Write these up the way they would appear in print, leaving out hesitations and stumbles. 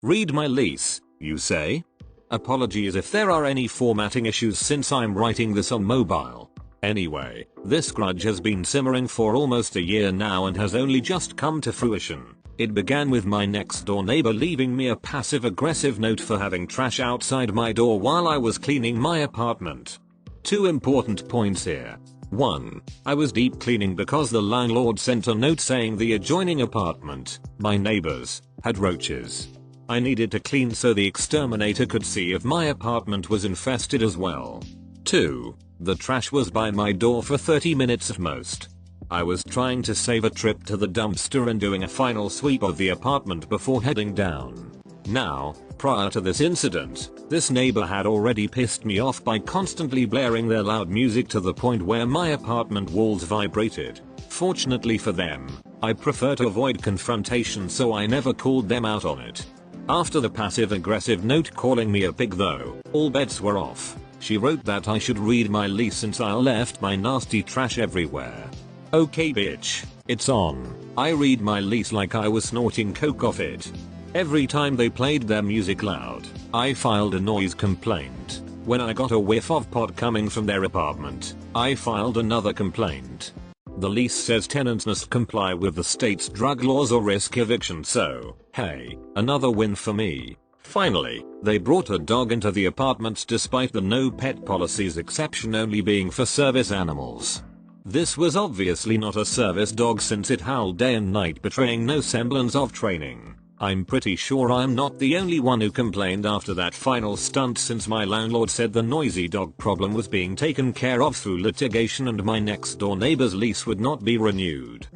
Read my lease, you say? Apologies if there are any formatting issues since I'm writing this on mobile. Anyway, this grudge has been simmering for almost a year now and has only just come to fruition. It began with my next door neighbor leaving me a passive-aggressive note for having trash outside my door while I was cleaning my apartment. Two important points here. 1. I was deep cleaning because the landlord sent a note saying the adjoining apartment, my neighbors, had roaches. I needed to clean so the exterminator could see if my apartment was infested as well. 2. The trash was by my door for 30 minutes at most. I was trying to save a trip to the dumpster and doing a final sweep of the apartment before heading down. Now, prior to this incident, this neighbor had already pissed me off by constantly blaring their loud music to the point where my apartment walls vibrated. Fortunately for them, I prefer to avoid confrontation, so I never called them out on it. After the passive-aggressive note calling me a pig though, all bets were off. She wrote that I should read my lease since I left my nasty trash everywhere. Okay bitch, it's on. I read my lease like I was snorting coke off it. Every time they played their music loud, I filed a noise complaint. When I got a whiff of pot coming from their apartment, I filed another complaint. The lease says tenants must comply with the state's drug laws or risk eviction, so, hey, another win for me. Finally, they brought a dog into the apartment despite the no pet policy's exception only being for service animals. This was obviously not a service dog since it howled day and night, betraying no semblance of training. I'm pretty sure I'm not the only one who complained after that final stunt, since my landlord said the noisy dog problem was being taken care of through litigation and my next door neighbor's lease would not be renewed.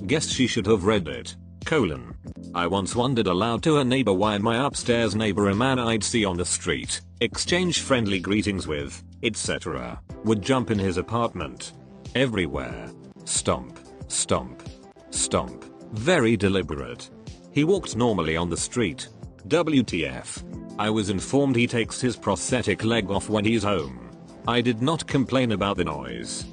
Guess she should have read it. I once wondered aloud to a neighbor why my upstairs neighbor, a man I'd see on the street, exchange friendly greetings with, etc., would jump in his apartment. Everywhere. Stomp, stomp, stomp. Very deliberate. He walked normally on the street. WTF. I was informed he takes his prosthetic leg off when he's home. I did not complain about the noise.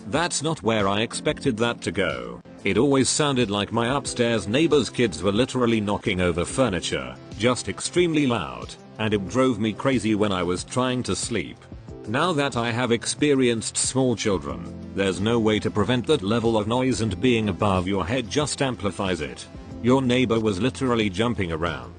That's not where I expected that to go. It always sounded like my upstairs neighbor's kids were literally knocking over furniture, just extremely loud, and it drove me crazy when I was trying to sleep. Now that I have experienced small children, there's no way to prevent that level of noise, and being above your head just amplifies it. Your neighbor was literally jumping around.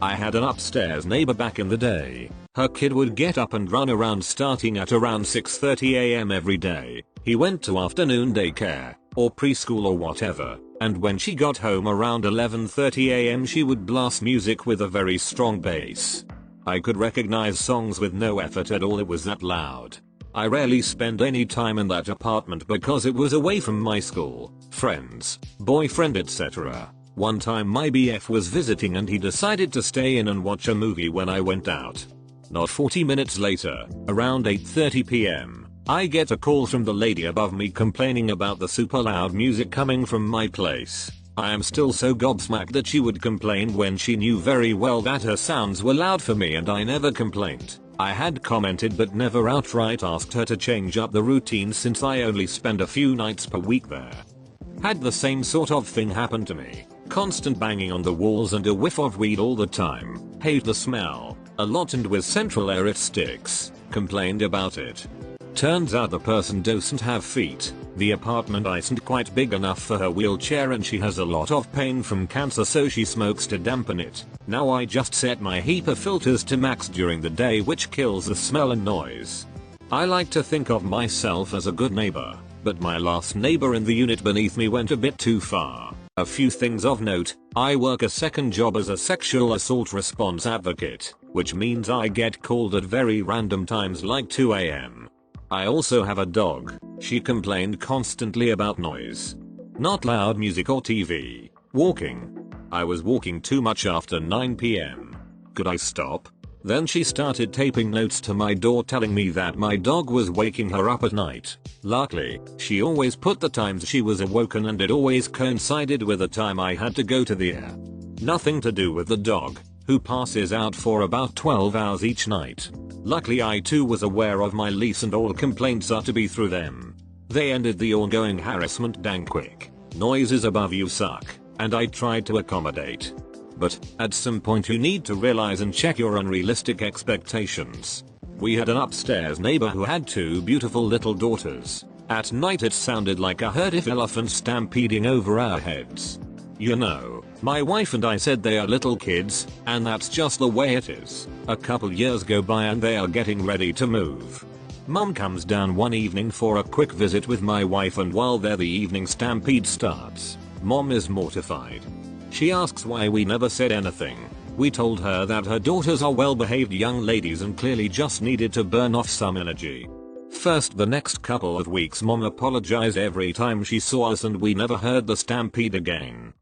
I had an upstairs neighbor back in the day. Her kid would get up and run around starting at around 6:30 AM every day. He went to afternoon daycare, or preschool or whatever, and when she got home around 11:30 AM she would blast music with a very strong bass. I could recognize songs with no effort at all, it was that loud. I rarely spent any time in that apartment because it was away from my school, friends, boyfriend, etc. One time my BF was visiting and he decided to stay in and watch a movie when I went out. Not 40 minutes later, around 8:30 PM, I get a call from the lady above me complaining about the super loud music coming from my place. I am still so gobsmacked that she would complain when she knew very well that her sounds were loud for me, and I never complained. I had commented but never outright asked her to change up the routine since I only spend a few nights per week there. Had the same sort of thing happen to me. Constant banging on the walls and a whiff of weed all the time. Hate the smell a lot and with central air it sticks. Complained about it. Turns out the person doesn't have feet. The apartment isn't quite big enough for her wheelchair and she has a lot of pain from cancer, so she smokes to dampen it. Now I just set my HEPA filters to max during the day, which kills the smell and noise. I like to think of myself as a good neighbor, but my last neighbor in the unit beneath me went a bit too far. A few things of note: I work a second job as a sexual assault response advocate, which means I get called at very random times like 2 AM. I also have a dog. She complained constantly about noise. Not loud music or TV. Walking. I was walking too much after 9 PM. Could I stop? Then she started taping notes to my door telling me that my dog was waking her up at night. Luckily, she always put the times she was awoken and it always coincided with the time I had to go to the air. Nothing to do with the dog, who passes out for about 12 hours each night. Luckily I too was aware of my lease and all complaints are to be through them. They ended the ongoing harassment dang quick. Noises above you suck, and I tried to accommodate. But at some point you need to realize and check your unrealistic expectations. We had an upstairs neighbor who had 2 beautiful little daughters. At night it sounded like a herd of elephants stampeding over our heads. You know, my wife and I said they are little kids, and that's just the way it is. A couple years go by and they are getting ready to move. Mum comes down one evening for a quick visit with my wife, and while there the evening stampede starts. Mom is mortified. She asks why we never said anything. We told her that her daughters are well-behaved young ladies and clearly just needed to burn off some energy. First, the next couple of weeks Mom apologized every time she saw us and we never heard the stampede again.